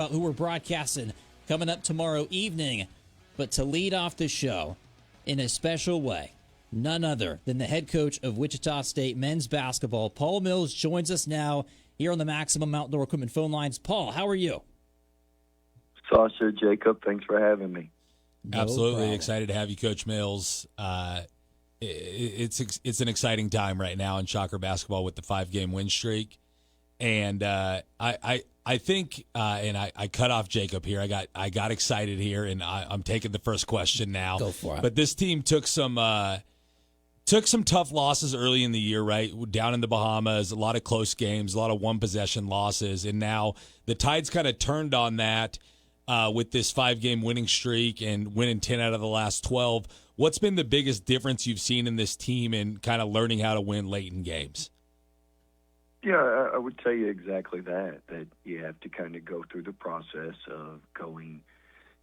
Who we're broadcasting coming up tomorrow evening. But to lead off the show in a special way, none other than the head coach of Wichita State men's basketball, Paul Mills, joins us now here on the Maximum Outdoor Equipment phone lines. Paul, how are you? Sasha, Jacob, thanks for having me. Absolutely problem. Excited excited to have you, Coach Mills. It's an exciting time right now in Shocker basketball with the 5-game win streak, and I think and I cut off Jacob here. I got excited here, and I'm taking the first question now. Go for it. But this team took some tough losses early in the year, right? Down in the Bahamas, a lot of close games, a lot of one-possession losses, and now the tide's kind of turned on that with this 5-game winning streak and winning 10 out of the last 12. What's been the biggest difference you've seen in this team and kind of learning how to win late in games? Yeah, I would tell you exactly that you have to kind of go through the process of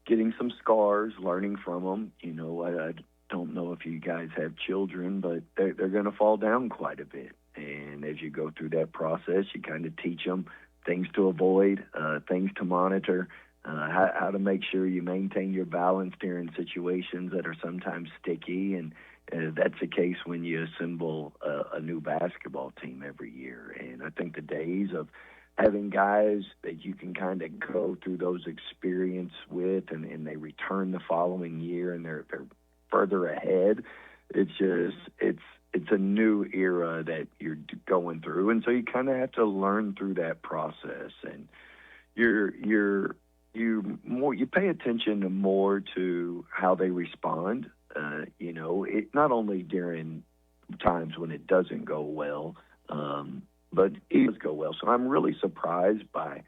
getting some scars, learning from them. You know, I don't know if you guys have children, but they're going to fall down quite a bit. And as you go through that process, you kind of teach them things to avoid, things to monitor, how to make sure you maintain your balance during situations that are sometimes sticky. And that's the case when you assemble a new basketball team every year. And I think the days of having guys that you can kind of go through those experience with and they return the following year and they're further ahead, it's a new era that you're going through. And so you kind of have to learn through that process. And you pay attention more to how they respond. It not only during times when it doesn't go well, but it does go well. So I'm really surprised by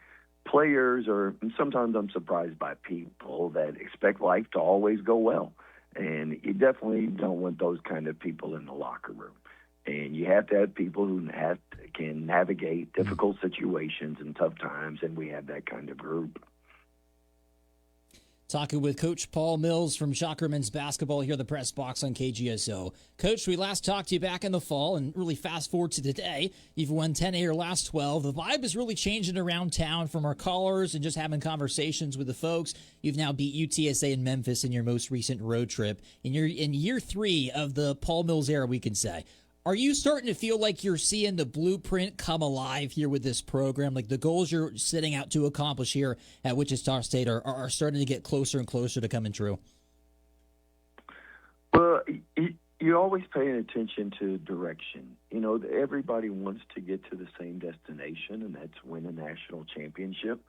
players, and sometimes I'm surprised by people that expect life to always go well. And you definitely don't want those kind of people in the locker room. And you have to have people who can navigate difficult situations and tough times, and we have that kind of group. Talking with Coach Paul Mills from Shocker men's basketball here at the press box on KGSO. Coach, we last talked to you back in the fall, and really fast forward to today. You've won 10 of your last 12. The vibe is really changing around town from our callers and just having conversations with the folks. You've now beat UTSA and Memphis in your most recent road trip. And you're in year 3 of the Paul Mills era, we can say. Are you starting to feel like you're seeing the blueprint come alive here with this program? Like the goals you're setting out to accomplish here at Wichita State are starting to get closer and closer to coming true? Well, you're always paying attention to direction. You know, everybody wants to get to the same destination, and that's win a national championship.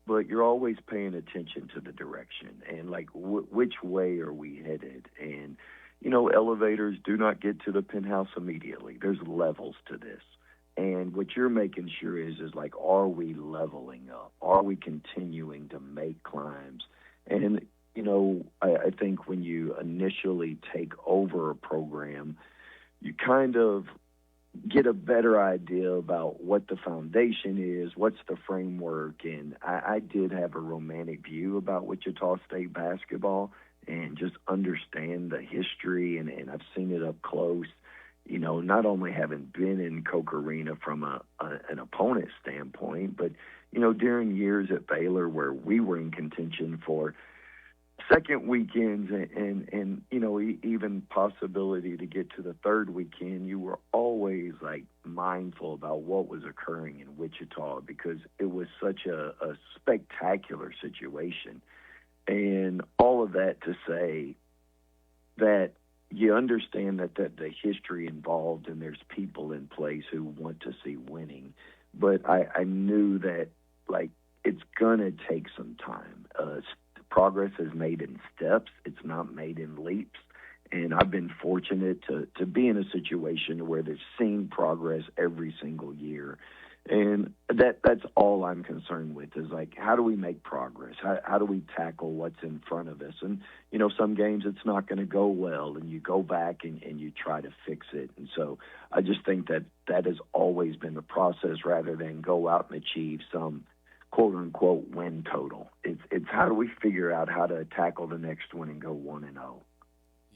But you're always paying attention to the direction and, like, which way are we headed? And elevators do not get to the penthouse immediately. There's levels to this. And what you're making sure is like, are we leveling up? Are we continuing to make climbs? And, I think when you initially take over a program, you kind of get a better idea about what the foundation is, what's the framework. And I did have a romantic view about Wichita State basketball and just understand the history, and I've seen it up close, not only having been in Coke Arena from an opponent standpoint, but, during years at Baylor where we were in contention for second weekends and even possibility to get to the third weekend, you were always, like, mindful about what was occurring in Wichita because it was such a spectacular situation. And all of that to say that you understand that the history involved and there's people in place who want to see winning. But I knew that, like, it's going to take some time. Progress is made in steps. It's not made in leaps. And I've been fortunate to be in a situation where they've seen progress every single year. And that's all I'm concerned with is, like, how do we make progress? How do we tackle what's in front of us? And, some games it's not going to go well, and you go back and you try to fix it. And so I just think that has always been the process rather than go out and achieve some quote-unquote win total. It's how do we figure out how to tackle the next one and go 1-0.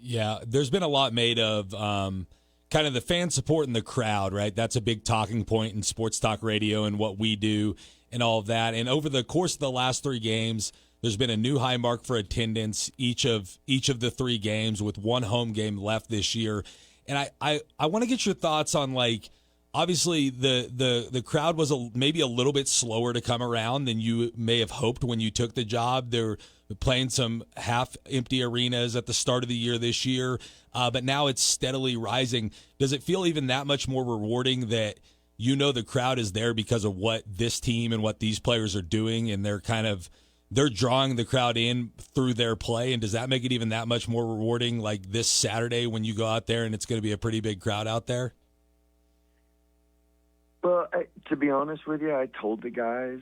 Yeah, there's been a lot made of kind of the fan support and the crowd, right? That's a big talking point in sports talk radio and what we do. and all of that. And over the course of the last 3 games, there's been a new high mark for attendance each of the 3 games, with one home game left this year. And I want to get your thoughts on, like, obviously the crowd was maybe a little bit slower to come around than you may have hoped when you took the job. They're playing some half-empty arenas at the start of the year this year, but now it's steadily rising. Does it feel even that much more rewarding that the crowd is there because of what this team and what these players are doing, and they're drawing the crowd in through their play? And does that make it even that much more rewarding, like this Saturday when you go out there and it's going to be a pretty big crowd out there? Well, to be honest with you, I told the guys,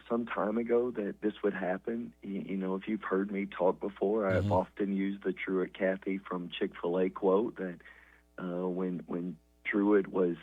some time ago that this would happen. If you've heard me talk before, I've often used the Truett Cathy from Chick-fil-A quote that when Truett was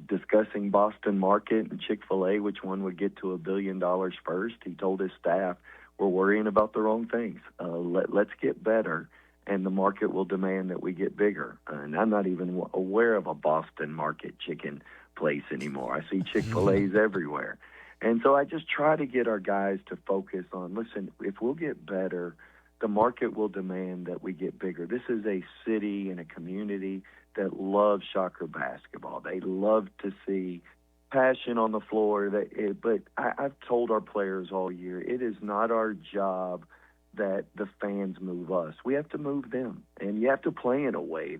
discussing Boston market and Chick-fil-A, which one would get to $1 billion first, he told his staff, we're worrying about the wrong things. Let's get better, and the market will demand that we get bigger. And I'm not even aware of a Boston market chicken place anymore. I see Chick-fil-A's everywhere. And so I just try to get our guys to focus on, listen, if we'll get better, the market will demand that we get bigger. This is a city and a community that loves Shocker basketball. They love to see passion on the floor. But I've told our players all year, it is not our job that the fans move us. We have to move them. And you have to play in a way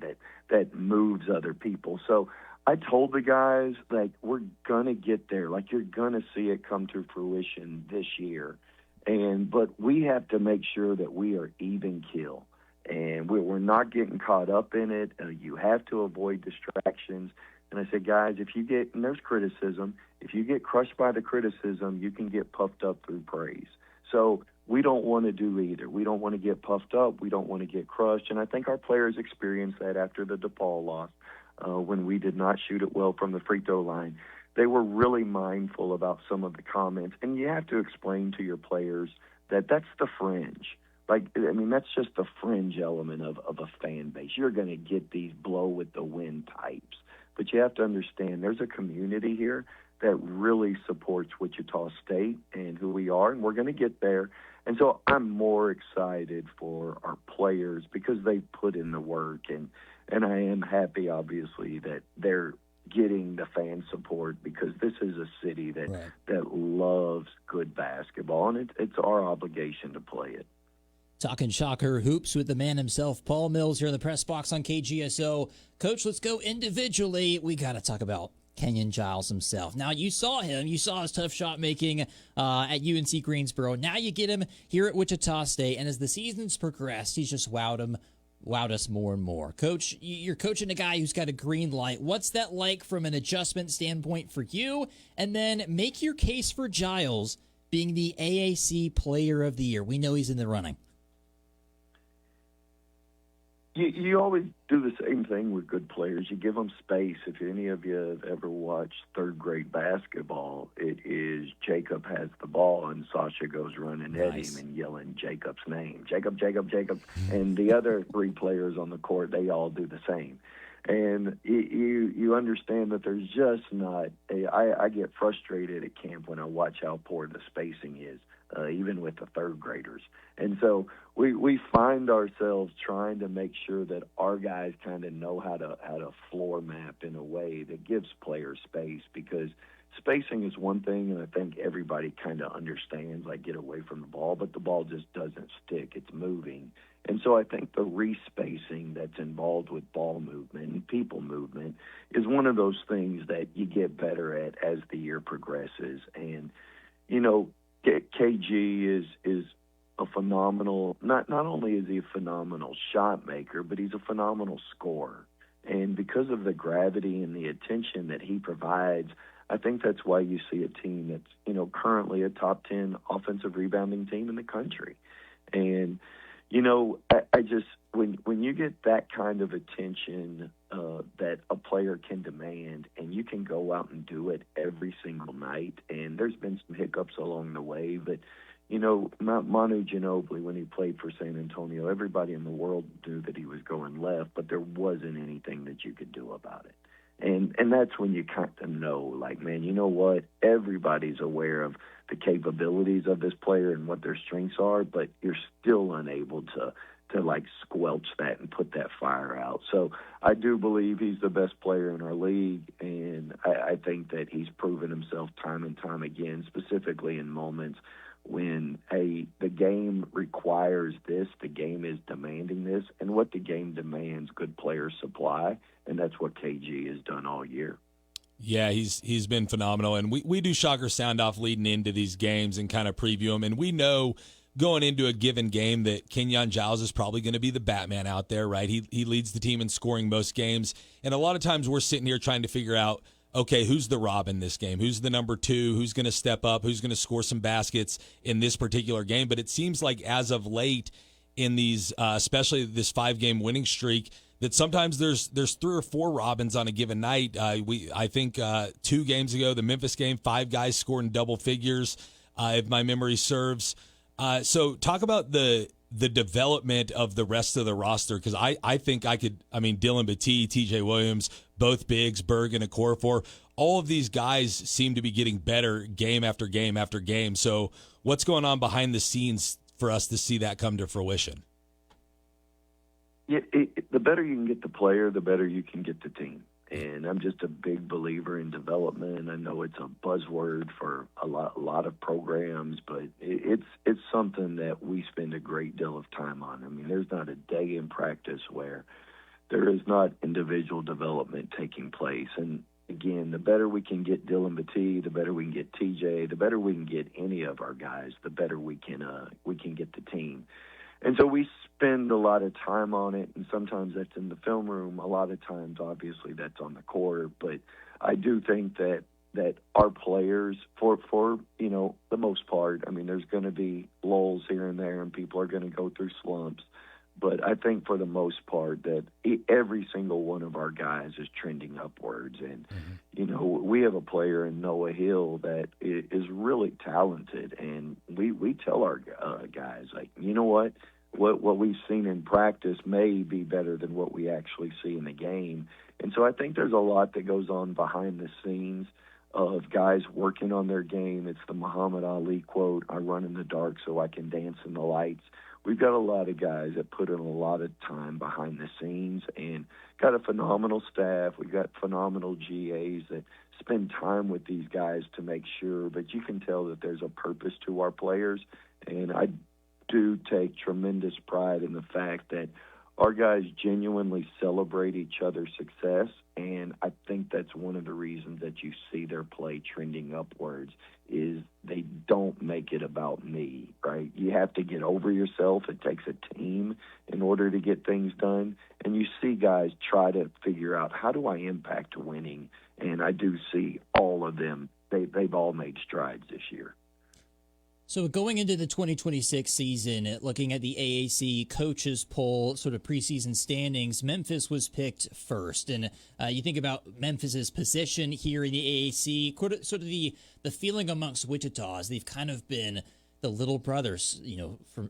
that moves other people. So I told the guys, like, we're going to get there. Like, you're going to see it come to fruition this year. But we have to make sure that we are even keel. And we're not getting caught up in it. You have to avoid distractions. And I said, guys, and there's criticism, if you get crushed by the criticism, you can get puffed up through praise. So we don't want to do either. We don't want to get puffed up. We don't want to get crushed. And I think our players experienced that after the DePaul loss. When we did not shoot it well from the free throw line. They were really mindful about some of the comments. And you have to explain to your players that that's the fringe. That's just the fringe element of a fan base. You're going to get these blow-with-the-wind types. But you have to understand there's a community here that really supports Wichita State and who we are, and we're going to get there. And so I'm more excited for our players because they put in the work, and I am happy, obviously, that they're getting the fan support because this is a city that loves good basketball, and it's our obligation to play it. Talking Shocker hoops with the man himself, Paul Mills, here in the press box on KGSO. Coach, let's go individually. We got to talk about Kenyon Giles himself. Now, you saw him. You saw his tough shot making at UNC Greensboro. Now you get him here at Wichita State, and as the season's progressed, he's just wowed us more and more. Coach, you're coaching a guy who's got a green light. What's that like from an adjustment standpoint for you? And then make your case for Giles being the AAC Player of the Year. We know he's in the running. You always do the same thing with good players. You give them space. If any of you have ever watched third-grade basketball, it is Jacob has the ball, and Sasha goes running at him and yelling Jacob's name. Jacob, Jacob, Jacob. And the other 3 players on the court, they all do the same. And you understand that there's just not I get frustrated at camp when I watch how poor the spacing is, even with the third graders. And so we find ourselves trying to make sure that our guys kind of know how to floor map in a way that gives players space, because spacing is one thing, and I think everybody kind of understands, like, get away from the ball, but the ball just doesn't stick. It's moving. And so I think the respacing that's involved with ball movement and people movement is one of those things that you get better at as the year progresses. And, KG is a phenomenal, not only is he a phenomenal shot maker, but he's a phenomenal scorer. And because of the gravity and the attention that he provides, I think that's why you see a team that's, currently a top 10 offensive rebounding team in the country. And, I just, when you get that kind of attention that a player can demand, and you can go out and do it every single night, and there's been some hiccups along the way, but, Manu Ginobili, when he played for San Antonio, everybody in the world knew that he was going left, but there wasn't anything that you could do about it. And that's when you kind of know, like, man, you know what? Everybody's aware of the capabilities of this player and what their strengths are, but you're still unable to like squelch that and put that fire out. So I do believe he's the best player in our league, and I think that he's proven himself time and time again, specifically in moments when the game requires this, the game is demanding this, and what the game demands, good players supply, and that's what KG has done all year. Yeah, he's been phenomenal, and we do Shocker Sound Off leading into these games and kind of preview them, and we know going into a given game that Kenyon Giles is probably going to be the Batman out there, right? He leads the team in scoring most games, and a lot of times we're sitting here trying to figure out, okay, who's the Robin this game? Who's the number 2? Who's going to step up? Who's going to score some baskets in this particular game? But it seems like as of late in these, especially this 5-game winning streak, that sometimes there's 3 or 4 Robins on a given night. I think 2 games ago, the Memphis game, 5 guys scored in double figures, if my memory serves. So talk about the development of the rest of the roster, because I think Dylan Battie, TJ Williams, both bigs, Berg and Okorafor, all of these guys seem to be getting better game after game after game. So what's going on behind the scenes for us to see that come to fruition? Yeah, the better you can get the player, the better you can get the team. And I'm just a big believer in development. I know it's a buzzword for a lot of programs, but it's something that we spend a great deal of time on. I mean, there's not a day in practice where there is not individual development taking place. And again, the better we can get Dylan Battie, the better we can get TJ, the better we can get any of our guys, the better we can get the team. And so we spend a lot of time on it, and sometimes that's in the film room. A lot of times, obviously, that's on the court. But I do think that our players, for the most part, I mean, there's going to be lulls here and there, and people are going to go through slumps. But I think for the most part that every single one of our guys is trending upwards. And, we have a player in Noah Hill that is really talented. And we tell our guys, like, you know what we've seen in practice may be better than what we actually see in the game. And so I think there's a lot that goes on behind the scenes of guys working on their game. It's the Muhammad Ali quote, I run in the dark so I can dance in the lights. We've got a lot of guys that put in a lot of time behind the scenes and got a phenomenal staff. We've got phenomenal GAs that spend time with these guys to make sure, but you can tell that there's a purpose to our players. And I do take tremendous pride in the fact that our guys genuinely celebrate each other's success, and I think that's one of the reasons that you see their play trending upwards is they don't make it about me, right? You have to get over yourself. It takes a team in order to get things done, and you see guys try to figure out, how do I impact winning? And I do see all of them. They've all made strides this year. So going into the 2026 season, looking at the AAC coaches poll, sort of preseason standings, Memphis was picked first. And you think about Memphis's position here in the AAC, sort of the feeling amongst Wichita as they've kind of been the little brothers,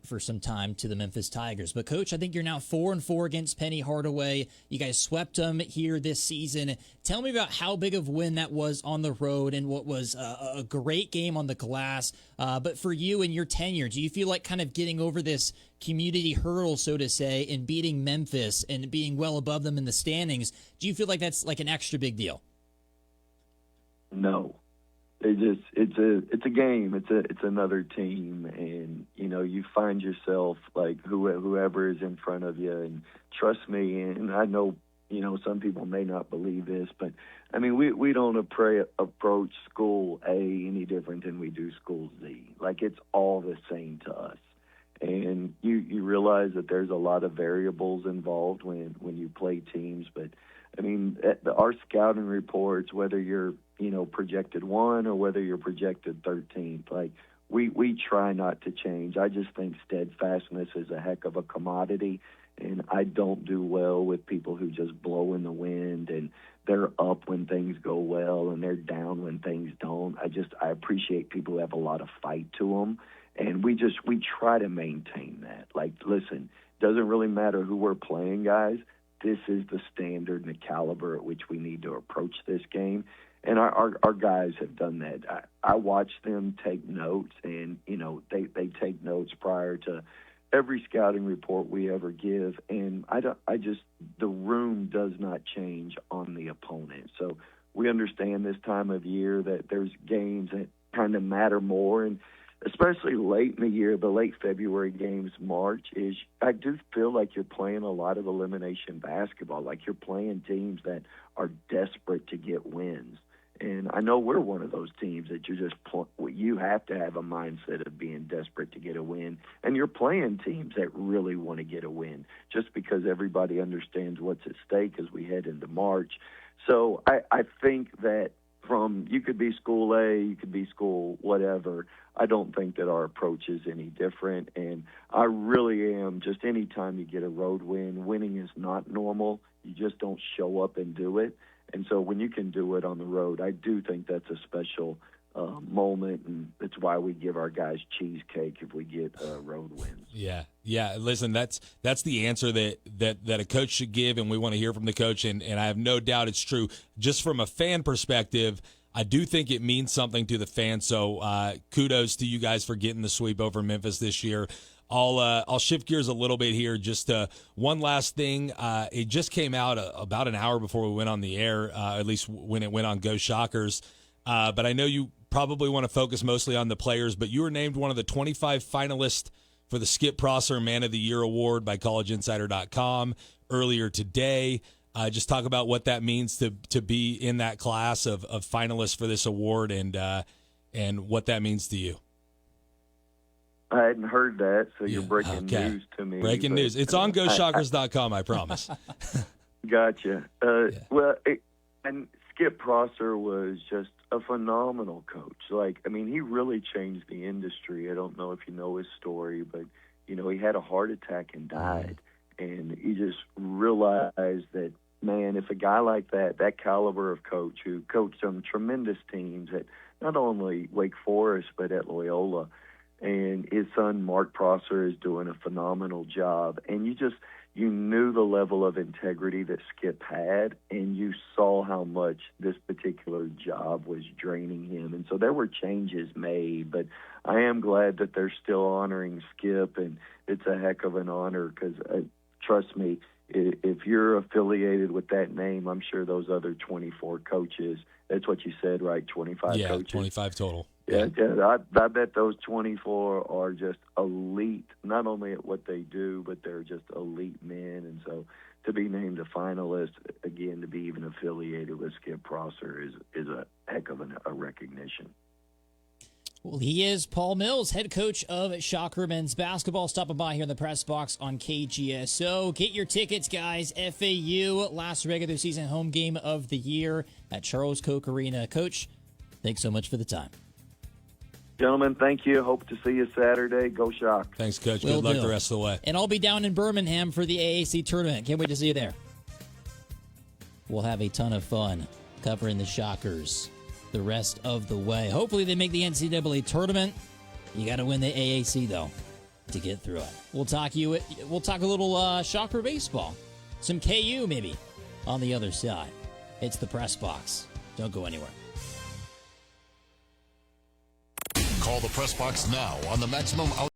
for some time to the Memphis Tigers. But, Coach, I think you're now 4-4 against Penny Hardaway. You guys swept them here this season. Tell me about how big of a win that was on the road and what was a great game on the glass. But for you and your tenure, do you feel like kind of getting over this community hurdle, so to say, and beating Memphis and being well above them in the standings, do you feel like that's like an extra big deal? No. It's a game. It's another team, and you find yourself like whoever is in front of you. And trust me, and I know some people may not believe this, but I mean we don't approach school A any different than we do school Z. Like, it's all the same to us, and you realize that there's a lot of variables involved when you play teams, but. I mean, our scouting reports, whether you're, projected 1 or whether you're projected 13th, like we try not to change. I just think steadfastness is a heck of a commodity, and I don't do well with people who just blow in the wind and they're up when things go well and they're down when things don't. I appreciate people who have a lot of fight to them, and we try to maintain that. Like, listen, doesn't really matter who we're playing, guys. this is the standard and the caliber at which we need to approach this game. And our guys have done that. I watch them take notes, and, they take notes prior to every scouting report we ever give. And the room does not change on the opponent. So we understand this time of year that there's games that kind of matter more, and especially late in the year, the late February games, March, I do feel like you're playing a lot of elimination basketball, like you're playing teams that are desperate to get wins. And I know we're one of those teams that you have to have a mindset of being desperate to get a win. And you're playing teams that really want to get a win just because everybody understands what's at stake as we head into March. So I think that you could be school A, you could be school whatever, I don't think that our approach is any different. And I really am, just any time you get a road win, winning is not normal. You just don't show up and do it. And so when you can do it on the road, I do think that's a special moment, and it's why we give our guys cheesecake if we get road wins. Yeah. Listen, that's the answer that a coach should give, and we want to hear from the coach, and I have no doubt it's true. Just from a fan perspective, I do think it means something to the fans. So kudos to you guys for getting the sweep over Memphis this year. I'll shift gears a little bit here. Just one last thing. It just came out about an hour before we went on the air, at least when it went on Go Shockers. But I know you probably want to focus mostly on the players, but you were named one of the 25 finalists for the Skip Prosser Man of the Year Award by CollegeInsider.com earlier today. Just talk about what that means to be in that class of finalists for this award, and what that means to you. I hadn't heard that, so you're breaking news to me. Breaking news. It's on GoShockers.com, I promise. Gotcha. Well, and Skip Prosser was just a phenomenal coach. He really changed the industry. I don't know if you know his story, but, he had a heart attack and died. And he just realized that, man, if a guy like that caliber of coach who coached some tremendous teams at not only Wake Forest but at Loyola, and his son Mark Prosser is doing a phenomenal job, and you knew the level of integrity that Skip had, and you saw how much this particular job was draining him. And so there were changes made, but I am glad that they're still honoring Skip, and it's a heck of an honor because, trust me, if you're affiliated with that name, I'm sure those other 24 coaches, that's what you said, right? 25 coaches? Yeah, 25 total. Yeah, I bet those 24 are just elite, not only at what they do, but they're just elite men. And so to be named a finalist, again, to be even affiliated with Skip Prosser is a heck of a recognition. Well, he is Paul Mills, head coach of Shocker men's basketball, stopping by here in the press box on KGSO. Get your tickets, guys. FAU, last regular season home game of the year at Charles Koch Arena. Coach, thanks so much for the time. Gentlemen, thank you. Hope to see you Saturday. Go Shock. Thanks, Coach. Good luck the rest of the way. And I'll be down in Birmingham for the AAC tournament. Can't wait to see you there. We'll have a ton of fun covering the Shockers the rest of the way. Hopefully they make the NCAA tournament. You got to win the AAC, though, to get through it. We'll talk a little Shocker baseball. Some KU, maybe, on the other side. It's the press box. Don't go anywhere. Call the press box now on the Maximum